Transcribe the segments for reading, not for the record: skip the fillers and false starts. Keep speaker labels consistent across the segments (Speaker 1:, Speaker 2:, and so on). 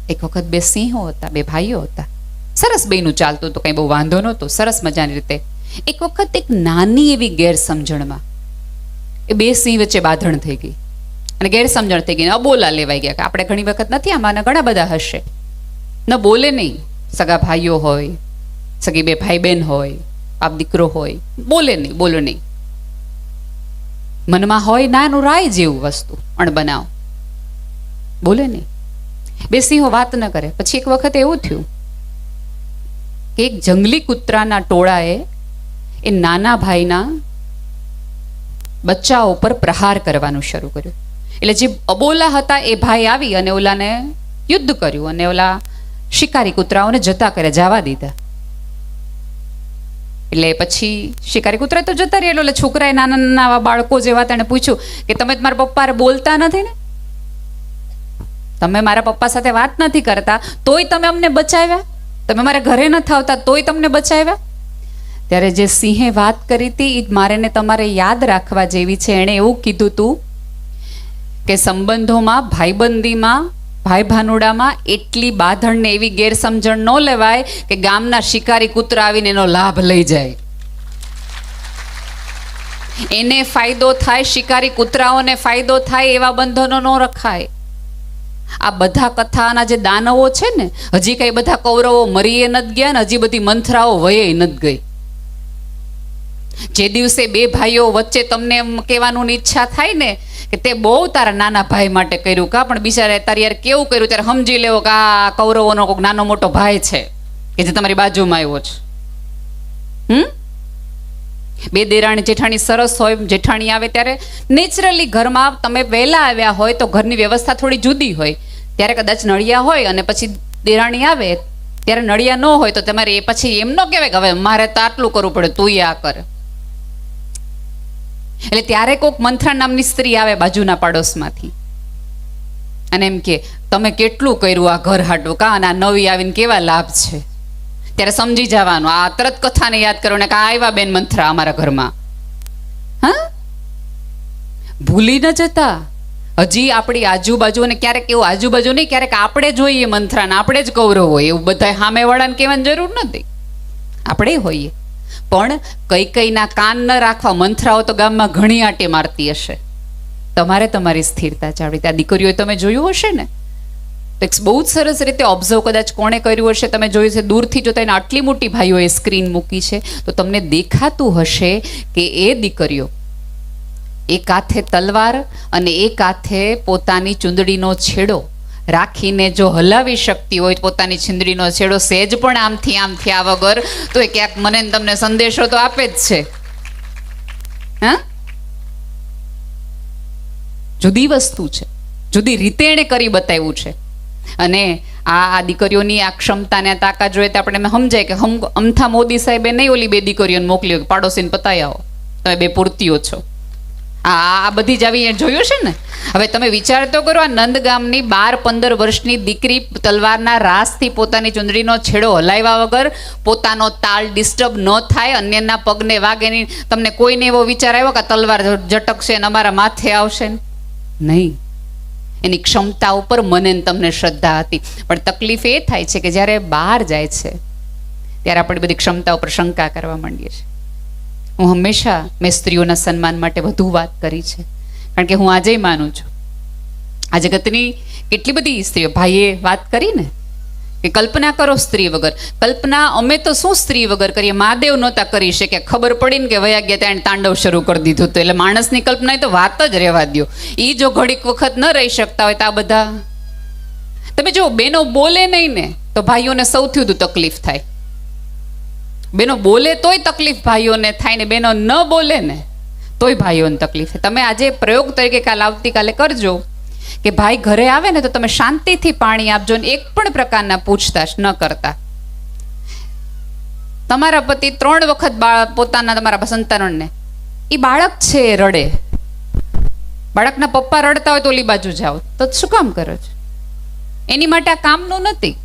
Speaker 1: એક વખત બે સિંહો હતા, બે ભાઈઓ હતા. સરસ બેનું ચાલતું હતું, કંઈ બહુ વાંધો નહોતો, સરસ મજાની રીતે. એક વખત એક નાની એવી ગેરસમજણમાં એ બે સિંહ વચ્ચે બાંધણ થઈ ગઈ અને ગેરસમજણ થઈ ગઈ, અબોલા લેવાઈ ગયા. કે આપણે ઘણી વખત નથી, આમાં ઘણા બધા હશે, ન બોલે નહીં. સગા ભાઈઓ હોય, સગી બે ભાઈ બહેન હોય, બાપ દીકરો હોય, બોલે નહીં, બોલો નહીં. મનમાં હોય નાનું રાય જેવું વસ્તુ, અણબનાવ, બોલે નહીં. બે સિંહો વાત ન કરે. પછી એક વખત એવું થયું કે એક જંગલી કૂતરાના ટોળાએ એ નાના ભાઈના બચ્ચાઓ પર પ્રહાર કરવાનું શરૂ કર્યું. એટલે જે અબોલા હતા એ ભાઈ આવી અને ઓલાને યુદ્ધ કર્યું અને ઓલા શિકારી કૂતરાઓને જતા કર્યા, જવા દીધા. એટલે પછી શિકારી કૂતરા તો જતા રહ્યા. એટલે છોકરાએ નાના નાના બાળકો જેવા તેને પૂછ્યું કે તમે મારા પપ્પા બોલતા નથી ને, તમે મારા પપ્પા સાથે વાત નથી કરતા, તોય તમે અમને બચાવ્યા, તમે મારા ઘરે નથી આવતા તોય તમને બચાવ્યા. ત્યારે જે સિંહે વાત કરી હતી એ મારે ને તમારે યાદ રાખવા જેવી છે. એણે એવું કીધું હતું કે સંબંધોમાં, ભાઈબંધીમાં, ભાઈ ભાનુડામાં એટલી બાંધણ ને એવી ગેરસમજણ ન લેવાય કે ગામના શિકારી કૂતરા આવીને એનો લાભ લઈ જાય. એને ફાયદો થાય, શિકારી કૂતરાઓને ફાયદો થાય એવા બંધનો ન રખાય. આ બધા કથાના જે દાનવો છે ને, હજી કઈ બધા કૌરવો મરીએ નથી ગયા ને હજી બધી મંથરાઓ વયે નથી ગઈ. જે દિવસે બે ભાઈઓ વચ્ચે તમને એમ કહેવાનું ઈચ્છા થાય ને કે તે બહુ તારા નાના ભાઈ માટે કર્યું, કા પણ બિચારે તારી યાર કેવું કર્યું, ત્યારે સમજી લેવો કે આ કૌરવોનો કોઈક નાનો મોટો ભાઈ છે કે જે તમારી બાજુમાં આવ્યો છે. બે દેરાણી જેઠાણી સરસ હોય, જેઠાણી આવે ત્યારે નેચરલી ઘરમાં તમે વહેલા આવ્યા હોય તો ઘરની વ્યવસ્થા થોડી જુદી હોય. ત્યારે કદાચ નળિયા હોય અને પછી દેરાણી આવે ત્યારે નળિયા ન હોય તો તમારે એ પછી એમ ન કહેવાય કે હવે મારે તો આટલું કરવું પડે, તું આ કર. એટલે ત્યારે કોઈક મંથરા નામની સ્ત્રી આવે બાજુના પાડોશમાંથી અને એમ કે તમે કેટલું કર્યું આ ઘર હાટું, કા અને આ નવી આવીને કેવા લાભ છે. ત્યારે સમજી જવાનું, આ તરત કથાને યાદ કરો ને કે આ આવ્યા બેન મંથરા અમારા ઘરમાં. હા, ભૂલી ન જતા. હજી આપણી આજુબાજુ, અને ક્યારેક એવું આજુબાજુ નહીં, ક્યારેક આપણે જોઈએ મંથરાને, આપણે જ કૌરવ હોય એવું બધા સામેવાળાને કહેવાની જરૂર નથી, આપણે હોઈએ. પણ કઈ કઈના કાન ન રાખવા. મંથરાઓ તો ગામમાં ઘણી આંટે મારતી હશે. તમારે તમારી સ્થિરતા જાળવી. ત્યાં દીકરીઓ તમે જોયું હશે ને, બહુ જ સરસ રીતે ઓબ્ઝર્વ કદાચ કોણે કર્યું હશે, તમે જોયું છે દૂરથી જોતા એને આટલી મોટી ભાઈઓએ સ્ક્રીન મૂકી છે તો તમને દેખાતું હશે કે એ દીકરીઓ એક હાથે તલવાર અને એક હાથે પોતાની ચૂંદડીનો છેડો રાખીને જો હલાવી શકતી હોય પોતાની ચૂંદડીનો છેડો સહેજ પણ આમથી આમથી આ વગર, તો એ ક્યાંક મને તમને સંદેશો તો આપે જ છે. હા, જુદી વસ્તુ છે, જુદી રીતે એને કરી બતાવ્યું છે. અને આ દીકરીઓની આ ક્ષમતાને આ તાકાત જોઈએ તો આપણે સમજાય કે અમથા મોદી સાહેબે નહીં ઓલી બે દીકરીઓને મોકલ્યો કે પાડોશીને પતાવી આવો, તમે બે પૂરતીઓ છો. આ બધી જ આવી જોયું છે ને. હવે તમે વિચાર તો કરો, આ નંદગામની 12-15 વર્ષની દીકરી તલવારના રાસથી પોતાની ચૂંદડીનો છેડો હલાવ્યા વગર પોતાનો તાલ ડિસ્ટર્બ ન થાય, અન્યના પગને વાગે નહીં. તમને કોઈને એવો વિચાર આવ્યો કે તલવાર ઝટકશે ને અમારા માથે આવશે? નહીં. એની ક્ષમતા ઉપર મને તમને શ્રદ્ધા હતી. પણ તકલીફ એ થાય છે કે જ્યારે બહાર જાય છે ત્યારે આપણે બધી ક્ષમતા ઉપર શંકા કરવા માંડીએ છીએ. હું હંમેશા મેં સ્ત્રીઓના સન્માન માટે વધુ વાત કરી છે, કારણ કે હું આજે માનું છું આ જગતની કેટલી બધી સ્ત્રીઓ, ભાઈએ વાત કરી ને કે કલ્પના કરો સ્ત્રી વગર. કલ્પના અમે તો શું સ્ત્રી વગર કરીએ, મહાદેવ નહોતા કરી શકે. ખબર પડી ને કે વયા ગયા ત્યાં તાંડવ શરૂ કરી દીધું હતું. એટલે માણસની કલ્પના તો વાત જ રહેવા દો. એ જો ઘડીક વખત ન રહી શકતા હોય તો આ બધા તમે જો બેનો બોલે નહીં ને તો ભાઈઓને સૌથી વધુ તકલીફ થાય. બેનો બોલે તોય તકલીફ ભાઈઓને થાય ને બેનો ન બોલે ને તોય ભાઈઓને તકલીફ થાય. તમે આજે પ્રયોગ તરીકે કાલ આવતીકાલે કરજો કે ભાઈ ઘરે આવે ને તો તમે શાંતિથી પાણી આપજો ને એક પણ પ્રકારના પૂછતાછ ન કરતા. તમારા પતિ 3 વખત પોતાના તમારા સંતાનોને, એ બાળક છે રડે, બાળકના પપ્પા રડતા હોય તો ઓલી બાજુ જાઓ તો શું કામ કરો છો? એની માટે આ કામનું નથી.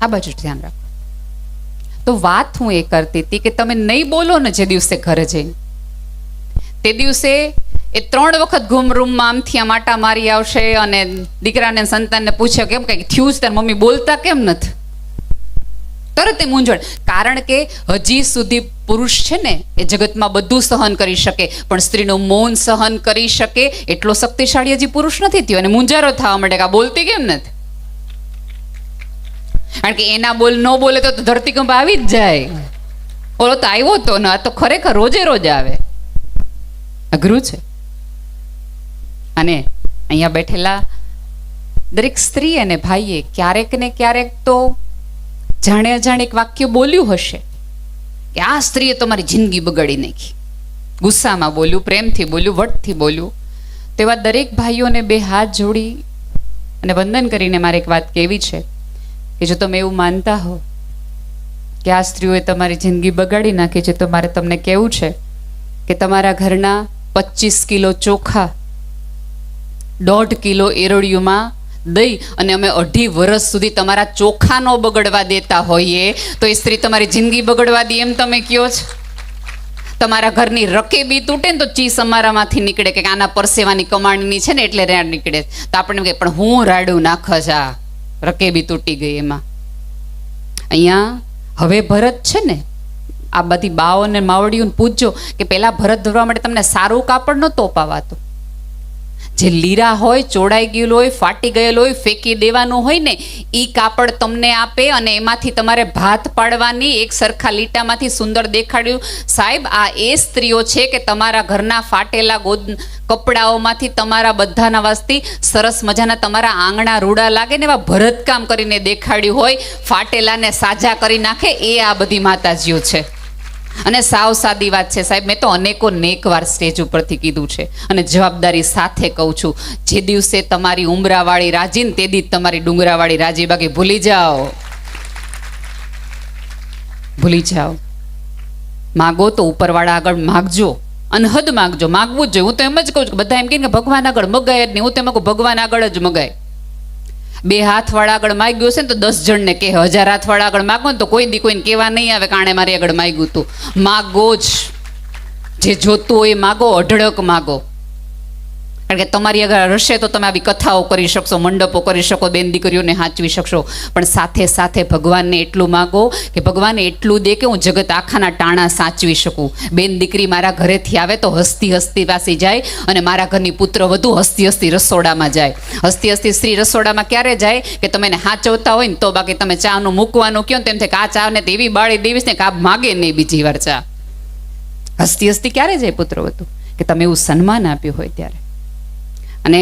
Speaker 1: આ બાજુ ધ્યાન રાખો. તો વાત હું એ કરતી હતી કે તમે નહીં બોલો ને જે દિવસે ઘરે જઈને, તે દિવસે એ 3 વખત ઘૂમ રૂમમાં આમથી આમ આટા મારી આવશે અને દીકરાને સંતાનને પૂછે કેમ કંઈક થયું છે તાર મમ્મી, બોલતા કેમ નથી? તરત એ મૂંઝવણ. કારણ કે હજી સુધી પુરુષ છે ને એ જગતમાં બધું સહન કરી શકે, પણ સ્ત્રીનું મૌન સહન કરી શકે એટલો શક્તિશાળી હજી પુરુષ નથી થયો. અને મૂંઝારો થવા માંડે કે આ બોલતી કેમ નથી? કારણ કે એના બોલ ન બોલે તો ધરતીકંપ આવી જ જાય. ઓલો તો આવ્યો તો ને, આ તો ખરેખર રોજે રોજ આવે. અઘરું છે. અને અહીંયા બેઠેલા દરેક સ્ત્રી અને ભાઈએ ક્યારેક ને ક્યારેક તો જાણે અજાણે એક વાક્ય બોલ્યું હશે કે આ સ્ત્રીએ તમારી જિંદગી બગાડી નાખી. ગુસ્સામાં બોલ્યું, પ્રેમથી બોલ્યું, વટથી બોલ્યું. તેવા દરેક ભાઈઓને 2 હાથ જોડી અને વંદન કરીને મારે એક વાત કહેવી છે કે જો તમે એવું માનતા હો કે આ સ્ત્રીઓએ તમારી જિંદગી બગાડી નાખી છે, તો મારે તમને કહેવું છે કે તમારા ઘરના 25 કિલો ચોખા 1.5 કિલો એરડિયુંમાં દઈ અને અમે 2.5 વર્ષ સુધી તમારા ચોખા ન બગડવા દેતા હોઈએ તો એ સ્ત્રી તમારી જિંદગી બગડવા દે એમ તમે કહો છો? તમારા ઘરની રકેબી તૂટે ને તો ચીસ અમારામાંથી નીકળે કે આના પરસેવાની કમાણીની છે ને એટલે રાડ નીકળે. તો આપણે એમ કે પણ હું રાડું નાખશ, આ રકેબી તૂટી ગઈ એમાં. અહીંયા હવે ભરત છે ને, આ બધી બાઓ અને માવડીઓને પૂછજો કે પેલા ભરત ધરવા માટે તમને સારું કાપડ નહોતું અપાવાતું. જે લીરા હોય, ચોડાઈ ગયેલું હોય, ફાટી ગયેલું હોય, ફેંકી દેવાનું હોય ને એ કાપડ તમને આપે અને એમાંથી તમારે ભાત પાડવાની. એક સરખા લીટામાંથી સુંદર દેખાડ્યું. સાહેબ, આ એ સ્ત્રીઓ છે કે તમારા ઘરના ફાટેલા કપડાઓમાંથી તમારા બધાના વાસ્તી સરસ મજાના તમારા આંગણા રૂડા લાગે ને એવા ભરતકામ કરીને દેખાડ્યું હોય, ફાટેલાને સાજા કરી નાખે. એ આ બધી માતાજીઓ છે. અને સાવ સાદી વાત છે સાહેબ, મેં તો અનેક વાર સ્ટેજ ઉપરથી કીધું છે અને જવાબદારી સાથે કહું છું, જે દિવસે તમારી ઉમરાવાળી રાજી ને તે દિવસ તમારી ડુંગરાવાળી રાજી. બાકી ભૂલી જાઓ. માગો તો ઉપરવાળા આગળ માગજો, અનહદ માગજો. માગવું જ જોઈએ. હું તો એમ જ કહું છું કે બધા એમ કહે કે ભગવાન આગળ મગાય જ નહીં. હું તો એમ કહું ભગવાન આગળ જ મગાય. 2 હાથવાળા આગળ માગ્યું છે ને તો 10 જણને કહે. 1000 હાથવાળા આગળ માગો ને તો કોઈ દી કોઈને કહેવા નહીં આવે કાણે મારી આગળ માગ્યું તું. માગો જ, જે જોતું હોય માગો, અઢળક માગો. કારણ કે તમારી આગળ હશે તો તમે આવી કથાઓ કરી શકશો, મંડપો કરી શકો, બેન દીકરીઓને સાચવી શકશો. પણ સાથે સાથે ભગવાનને એટલું માગો કે ભગવાન એટલું દે કે હું જગત આખાના ટાણા સાચવી શકું. બેન દીકરી મારા ઘરેથી આવે તો હસતી હસતી પાસી જાય અને મારા ઘરની પુત્ર વધુ હસતી હસતી રસોડામાં જાય. હસતી હસતી સ્ત્રી રસોડામાં ક્યારે જાય કે તમે એને સાચવતા હોય ને તો. બાકી તમે ચાનું મૂકવાનું કહો ને તેમ થાય કે આ ચા ને તો એવી બાળી દેવીશ ને કે આ માગે નહીં બીજી વાર ચા. હસતી હસતી ક્યારે જાય પુત્ર વધુ? કે તમે એવું સન્માન આપ્યું હોય ત્યારે. અને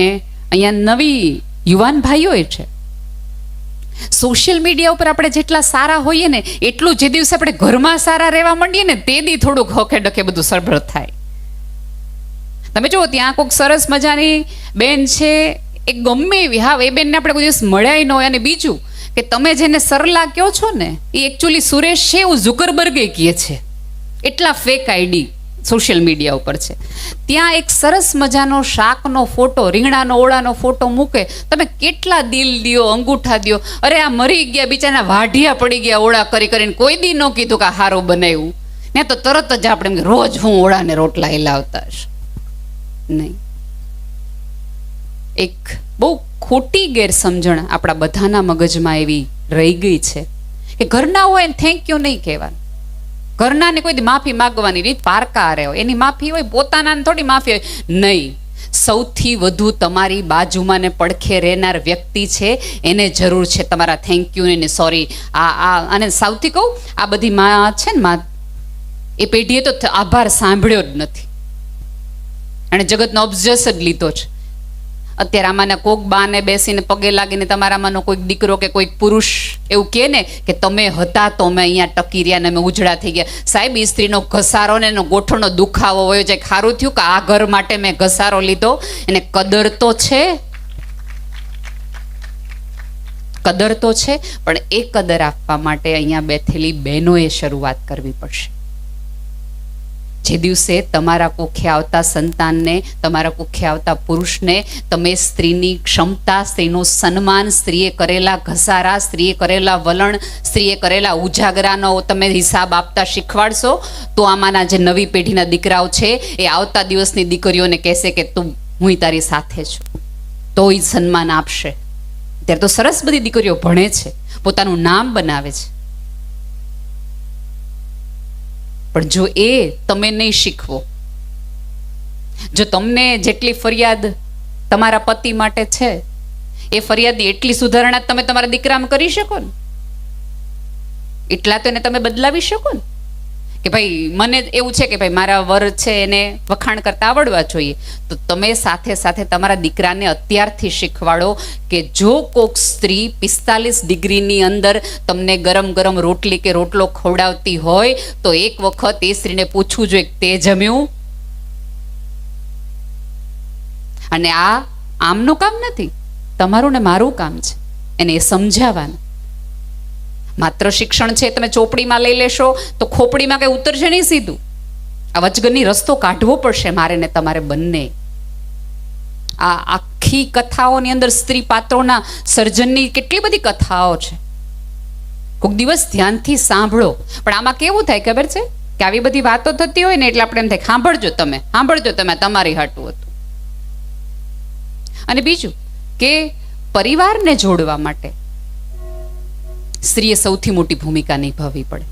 Speaker 1: અહીંયા નવી યુવાન ભાઈઓ છે, સોશિયલ મીડિયા ઉપર આપણે જેટલા સારા હોઈએ ને એટલું જે દિવસે આપણે ઘરમાં સારા રહેવા માંડીએ ને તે દી થોડુંક હોખે ડખે બધું સરભર થાય. તમે જુઓ ત્યાં કોઈક સરસ મજાની બેન છે, એ ગમે એવી, હા એ બેનને આપણે કોઈ દિવસ મળ્યા ન હોય. અને બીજું કે તમે જેને સરલા કહો છો ને એ એકચ્યુઅલી સુરેશ છે એવું ઝુકરબર્ગે કહે છે. એટલા ફેક આઈડી સોશિયલ મીડિયા ઉપર છે. ત્યાં એક સરસ મજાનો શાકનો ફોટો, રીંગણાનો ઓળાનો ફોટો મૂકે, તમે કેટલા દિલ દિયો, અંગૂઠા દિયો. અરે આ મરી ગયા બિચારા, વાઢિયા પડી ગયા ઓળા કરી કરીને. કોઈ દી ન કીધું કે આ હારું બનાવ્યું. ત્યાં તો તરત જ આપણે રોજ હું ઓળાને રોટલા હિલાવતા હશે નહીં. એક બહુ ખોટી ગેરસમજણ આપણા બધાના મગજમાં એવી રહી ગઈ છે કે ઘરના હોય ને થેન્ક યુ નહીં કહેવાનું. ઘરનાને કોઈ માફી માગવાની રીત પારકા રહે હોય, એની માફી હોય, પોતાનાને થોડી માફી હોય નહીં. સૌથી વધુ તમારી બાજુમાં ને પડખે રહેનાર વ્યક્તિ છે એને જરૂર છે તમારા થેન્ક યુ ને સોરી. અને સૌથી કહું, આ બધી માં છે ને, માં એ પેઢીએ તો આભાર સાંભળ્યો જ નથી. અને જગતનો અબજસ જ લીધો છે. અત્યારે આમાંના કોઈક બાને બેસીને પગે લાગીને તમારામાંનો કોઈક દીકરો કે કોઈક પુરુષ એવું કહે ને કે તમે હતા તો અમે અહીંયા ટકી રહ્યા ને અમે ઉજળા થઈ ગયા. સાહેબ, એ સ્ત્રીનો ઘસારો ને એનો ગોઠણનો દુખાવો હોય છે. ખારું થયું કે આ ઘર માટે મેં ઘસારો લીધો. એને કદર તો છે, કદર તો છે, પણ એ કદર આપવા માટે અહીંયા બેઠેલી બહેનોએ શરૂઆત કરવી પડશે. જે દિવસે તમારા કુખે આવતા સંતાનને, તમારા કુખે આવતા પુરુષને તમે સ્ત્રીની ક્ષમતા, સ્ત્રીનું સન્માન, સ્ત્રીએ કરેલા ઘસારા, સ્ત્રીએ કરેલા વલણ, સ્ત્રીએ કરેલા ઉજાગરાનો તમે હિસાબ આપતા શીખવાડશો, તો આમાંના જે નવી પેઢીના દીકરાઓ છે એ આવતા દિવસની દીકરીઓને કહેશે કે તું હું તારી સાથે છું, તો એ સન્માન આપશે. ત્યારે તો સરસ બધી દીકરીઓ ભણે છે, પોતાનું નામ બનાવે છે, પણ જો એ તમે નહીં શીખવો, જો તમને જેટલી ફરિયાદ તમારા પતિ માટે છે એ ફરિયાદની એટલી સુધારણા તમે તમારા દીકરામાં કરી શકો ને, એટલા તો એને તમે બદલાવી શકો ને. કે ભાઈ મને એવું છે કે ભાઈ મારા વર છે એને વખાણ કરતા આવડવા જોઈએ, તો તમે સાથે સાથે તમારા દીકરાને અત્યારથી શીખવાડો કે જો કોક સ્ત્રી 45 ડિગ્રીની અંદર તમને ગરમ ગરમ રોટલી કે રોટલો ખવડાવતી હોય તો એક વખત એ સ્ત્રીને પૂછવું જોઈએ તે જમ્યું. અને આ આમનું કામ નથી, તમારું ને મારું કામ છે એને એ સમજાવવાનું. માત્ર શિક્ષણ છે તમે ચોપડીમાં લઈ લેશો તો ખોપડીમાં કઈ ઉતરશે નહીં સીધું. આ વચગરની રસ્તો કાઢવો પડશે મારે ને તમારે બંને. આ આખી કથાઓની અંદર સ્ત્રી પાત્રોના સર્જનની કેટલી બધી કથાઓ છે, કોઈક દિવસ ધ્યાનથી સાંભળો. પણ આમાં કેવું થાય ખબર છે કે આવી બધી વાતો થતી હોય ને એટલે આપણે એમ થાય સાંભળજો તમે તમારી હાટું હતું. અને બીજું કે પરિવારને જોડવા માટે સ્ત્રીએ સૌથી મોટી ભૂમિકા નિભાવવી પડે.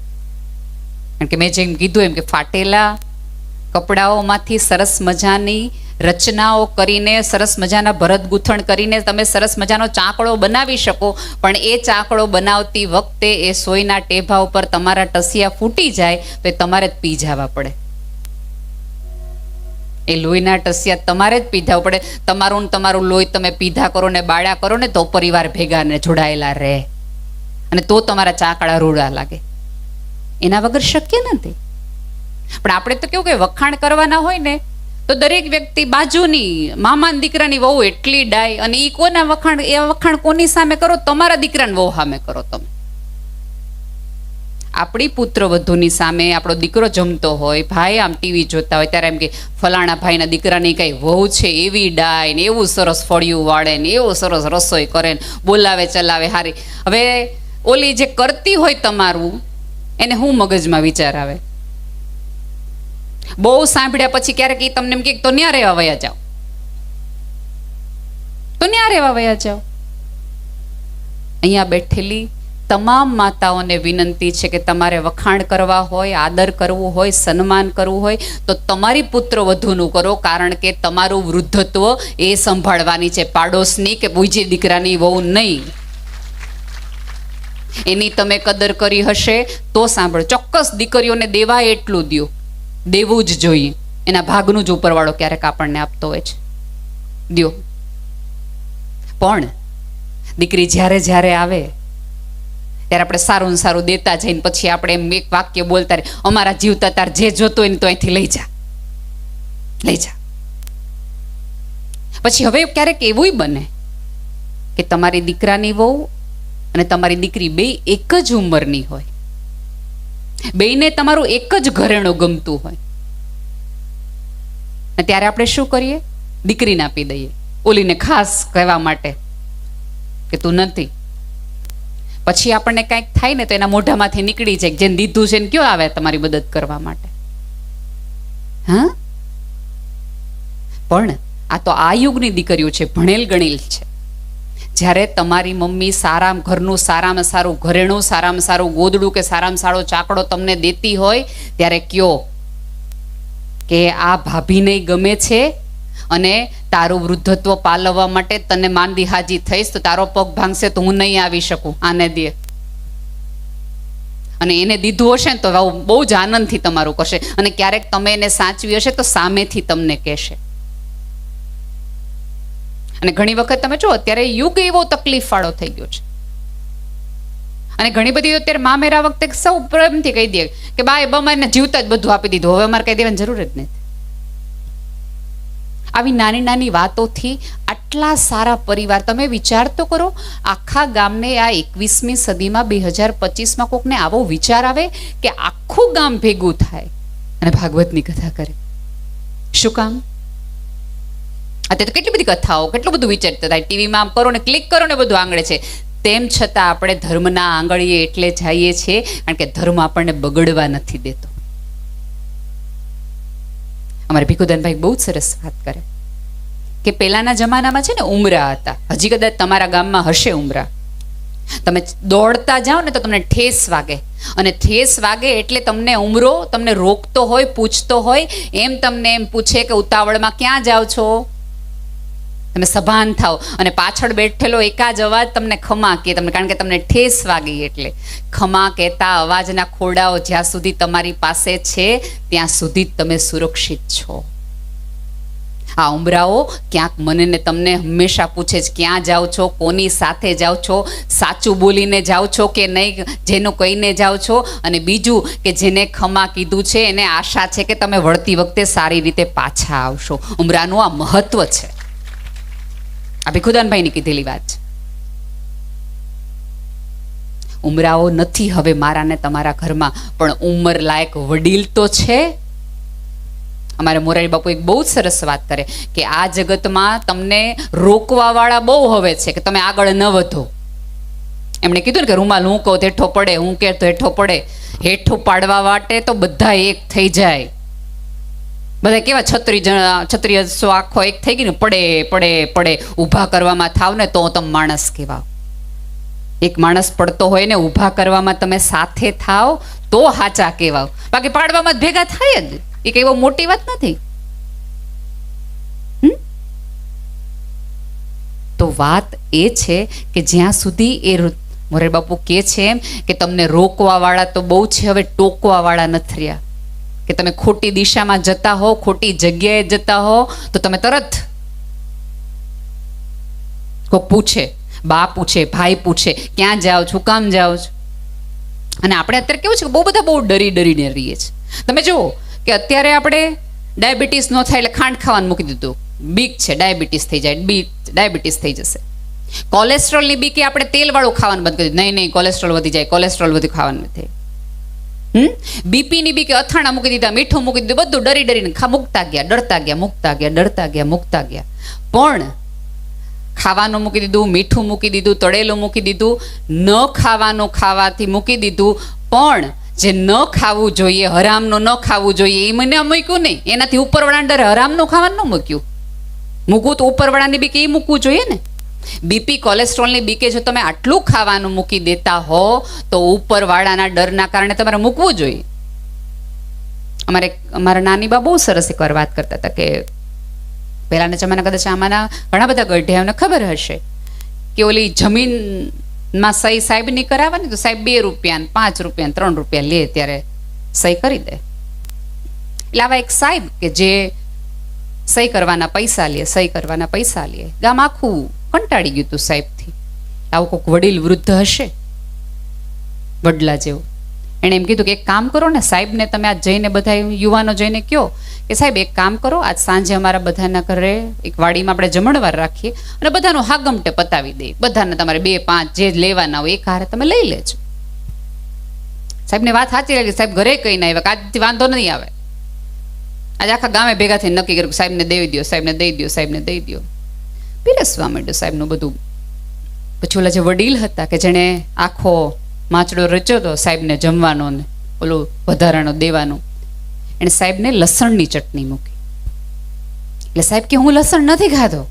Speaker 1: કારણ કે મેં જેમ કીધું એમ કે ફાટેલા કપડાઓમાંથી સરસ મજાની રચનાઓ કરીને, સરસ મજાના ભરત ગૂંથણ કરીને તમે સરસ મજાનો ચાકડો બનાવી શકો, પણ એ ચાકડો બનાવતી વખતે એ સોયના ટેભા ઉપર તમારા ટસિયા ફૂટી જાય તો એ તમારે જ પી જવા પડે. એ લોહીના ટસિયા તમારે જ પીધા પડે. તમારું લોહી તમે પીધા કરો ને બાળ્યા કરો ને તો પરિવાર ભેગા ને જોડાયેલા રહે, અને તો તમારા ચાકડા રૂડા લાગે. એના વગર શક્ય નથી. પણ આપણે તો કેવું કે વખાણ કરવાના હોય ને તો દરેક વ્યક્તિ બાજુની મામાના દીકરાની વહુ એટલી ડાય, અને એ કોના વખાણ, એ વખાણ કોની સામે કરો? તમારા દીકરાની વહુ સામે કરો તમે. આપણી પુત્ર વધુની સામે આપણો દીકરો જમતો હોય, ભાઈ આમ ટીવી જોતા હોય ત્યારે એમ કે ફલાણા ભાઈના દીકરાની કઈ વહુ છે એવી ડાય ને એવું સરસ ફળિયું વાળે ને એવું સરસ રસોઈ કરે ને બોલાવે ચલાવે હારી. હવે ઓલી જે કરતી હોય તમારું એને હું મગજમાં વિચાર આવે? બહુ સાંભળ્યા પછી ક્યારેક એ તમને એમ કે તો ન્યા રહેવા વયા જાઓ, તો ન્યા રહેવા વયા જાઓ. અહીંયા બેઠેલી તમામ માતાઓને વિનંતી છે કે તમારે વખાણ કરવા હોય, આદર કરવું હોય, સન્માન કરવું હોય તો તમારી પુત્ર વધુનું કરો, કારણ કે તમારું વૃદ્ધત્વ એ સંભાળવાની છે, પાડોશની કે બીજી દીકરાની વહુ નહીં. એની તમે કદર કરી હશે તો સાંભળો. ચોક્કસ દીકરીઓને દેવાય એટલું દો, દેવું જ જોઈએ. એના ભાગનું જ ઉપરવાળો ક્યારેક આપણને આપતો હોય છે, દો. પણ દીકરી જ્યારે જ્યારે આવે ત્યારે આપણે સારું ને સારું દેતા જઈને પછી આપણે એમ એક વાક્ય બોલતા રહે, અમારા જીવતા તાર જે જોતો હોય ને તો અહીંથી લઈ જા. પછી હવે ક્યારેક એવું બને કે તમારી દીકરાની વહુ અને તમારી દીકરી બે એક જ ઉંમરની હોય, બેયને તમારું એક જ ઘરેણું ગમતું હોય, અને ત્યારે આપણે શું કરીએ? દીકરીને આપી દઈએ, ઓલીને ખાસ કહેવા માટે કે તું નથી. પછી આપણને કાંઈક થાય ને તો એના મોઢામાંથી નીકળી જાય, જેને દીધું છે ને કયો આવે તમારી મદદ કરવા માટે? હા, પણ આ તો આ યુગની દીકરીઓ છે, ભણેલ ગણેલ છે. જ્યારે તમારી મમ્મી સારા ઘરનું સારામાં સારું ઘરેણું, સારામાં સારું ગોદડું કે સારામાં સારો ચાકડો તમને દેતી હોય ત્યારે કયો કે આ ભાભીને ગમે છે અને તારું વૃદ્ધત્વ પાલવવા માટે તને માંદી હાજી થઈશ તો તારો પગ ભાંગશે તો હું નહીં આવી શકું, આને દે. અને એને દીધું હશે ને તો બહુ જ આનંદથી તમારું કરશે, અને ક્યારેક તમે એને સાચવી હશે તો સામેથી તમને કહેશે. અને ઘણી વખત તમે જો અત્યારે યુગ એવો તકલીફ વાળો થઈ ગયો છે, અને ઘણી બધી અત્યારે મામેરા વખતે સૌ પ્રેમથી કહી દે કે બાય બમાને જીવતા જ બધું આપી દીધું, હવે અમારે કઈ દેવાની જરૂર જ નથી. આવી નાની નાની વાતોથી આટલા સારા પરિવાર, તમે વિચાર તો કરો, આખા ગામને આ 21મી સદીમાં 2025માં કોકને આવો વિચાર આવે કે આખું ગામ ભેગું થાય અને ભાગવતની કથા કરે. શું કામ? અત્યારે તો કેટલી બધી કથાઓ, કેટલું બધું વિચારતા થાય. ટીવીમાં આમ કરો ને ક્લિક કરો ને બધું આંગળે છે. તેમ છતાં આપણે ધર્મના આંગળીએ એટલે જઈએ છીએ કારણ કે ધર્મ આપણને બગડવા નથી દેતો. અમારે ભીખુદાનભાઈ બહુ જ સરસ વાત કરે કે પહેલાના જમાનામાં છે ને ઉમરા હતા. હજી કદાચ તમારા ગામમાં હશે ઉમરા. તમે દોડતા જાઓ ને તો તમને ઠેસ વાગે, અને ઠેસ વાગે એટલે તમને ઉમરો તમને રોકતો હોય, પૂછતો હોય, એમ તમને એમ પૂછે કે ઉતાવળમાં ક્યાં જાઓ છો? તમે સભાન થાવ અને પાછળ બેઠેલો એકાજ અવાજ તમને ખમા કહે, તમને કારણ કે તમને ઠેસ વાગી. એટલે ખમા કહેતા અવાજના ખોડાઓ જ્યાં સુધી તમારી પાસે છે ત્યાં સુધી જ તમે સુરક્ષિત છો. આ ઉમરાઓ ક્યાંક મને ને તમને હંમેશા પૂછે છે ક્યાં જાઓ છો, કોની સાથે જાઓ છો, સાચું બોલીને જાઓ છો કે નહીં, જેનું કહીને જાઓ છો, અને બીજું કે જેને ખમા કીધું છે એને આશા છે કે તમે વળતી વખતે સારી રીતે પાછા આવશો. ઉમરાનું આ મહત્વ છે. આ ભીખુદાનભાઈની કીધેલી વાત છે. ઉમરાઓ નથી હવે મારા ને તમારા ઘરમાં, પણ ઉંમર લાયક વડીલ તો છે. અમારે મોરારી બાપુ એક બહુ જ સરસ વાત કરે કે આ જગતમાં તમને રોકવા વાળા બહુ હવે છે કે તમે આગળ ન વધો. એમણે કીધું ને કે રૂમાલ હું કહું હેઠો પડે, હું કે તો હેઠો પડે. હેઠું પાડવા માટે તો બધા એક થઈ જાય. બધા કેવા છત્રીસો આખો એક થઈ ગઈ ને પડે પડે પડે. ઊભા કરવામાં થાવ ને તો તમે માણસ કહેવાવ. એક માણસ પડતો હોય ને ઊભા કરવામાં તમે સાથે થાવ તો હાચા કહેવાવ. બાકી પાડવામાં જ ભેગા થાય જ. એ કઈ બહુ મોટી વાત નથી. તો વાત એ છે કે જ્યાં સુધી એ મોરારી બાપુ કે છે એમ કે તમને રોકવા વાળા તો બહુ છે, હવે ટોકવા વાળા નથી રહ્યા. કે તમે ખોટી દિશામાં જતા હો, ખોટી જગ્યાએ જતા હો તો તમે તરત કોક પૂછે, બા પૂછે, ભાઈ પૂછે ક્યાં જાઓ છો, કામ જાઓ છો. અને આપણે અત્યારે કેવું છે કે બહુ બધા બહુ ડરીને રહીએ છીએ. તમે જુઓ કે અત્યારે આપણે ડાયાબિટીસ ન થાય એટલે ખાંડ ખાવાનું મૂકી દીધું. બીક છે ડાયાબિટીસ થઈ જાય, ડાયાબિટીસ થઈ જશે. કોલેસ્ટ્રોલની બીકે આપણે તેલવાળું ખાવાનું બંધ કરી દીધું. નહીં કોલેસ્ટ્રોલ વધી જાય, કોલેસ્ટ્રોલ વધી ખાવાનું નથી. બીપીની બીકે અથાણા મૂકી દીધા, મીઠું મૂકી દીધું, બધું ડરીને મૂકતા ગયા, ડરતા ગયા. પણ ખાવાનું મૂકી દીધું, મીઠું મૂકી દીધું, તળેલું મૂકી દીધું, ન ખાવાનું ખાવાથી મૂકી દીધું. પણ જે ન ખાવું જોઈએ, હરામનું ન ખાવું જોઈએ એ મને મૂક્યું નહીં. એનાથી ઉપરવાળાને ડરે હરામનું ખાવાનું ન મૂક્યું. મૂકવું તો ઉપરવાળાની બીકે એ મૂકવું જોઈએ ને. બીપી કોલેસ્ટ્રોલની બીકે જો તમે આટલું ખાવાનું મૂકી દેતા હો તો ઉપરવાળાના ડરના કારણે તમારે મૂકવું જોઈએ. અમારા નાની બા બહુ સરસ એકવાર વાત કરતા હતા કે પહેલાના જમાના કદાચ આમાંના ઘણા બધા ગઢિયાઓને ખબર હશે કે ઓલી જમીનમાં સહી સાહેબની કરાવવાની તો સાહેબ 2 રૂપિયા, 5 રૂપિયા, 3 રૂપિયા લે ત્યારે સહી કરી દે. એટલે આવા એક સાહેબ કે જે સહી કરવાના પૈસા લે. ગામ આખું કંટાળી ગયું હતું સાહેબથી. આવું કોઈક વડીલ વૃદ્ધ હશે વડલા જેવું. એણે એમ કીધું કે એક કામ કરો ને સાહેબને તમે આજ જઈને બધા યુવાનો જઈને કહો કે સાહેબ એક કામ કરો, આજ સાંજે અમારા બધાના ઘરે એક વાડીમાં આપણે જમણવાર રાખીએ અને બધાનું હાગમટે પતાવી દઈએ. બધાને તમારે 2-5 જે લેવાના હોય એક હારે તમે લઈ લેજો. સાહેબને વાત સાચી લાગી. સાહેબ ઘરે કહીને આવ્યા કે આજથી વાંધો નહીં આવે. આજે આખા ગામે ભેગા થઈને નક્કી કર્યું સાહેબને દઈ દો. પીરસવા માંડ્યો સાહેબનું બધું. પછી ઓલા જે વડીલ હતા કે જેણે આખો માચડો રચ્યો હતો સાહેબને જમવાનો ને ઓલું વધારાનો દેવાનું, એણે સાહેબને લસણની ચટણી મૂકી. એટલે સાહેબ કે હું લસણ નથી ખાધો.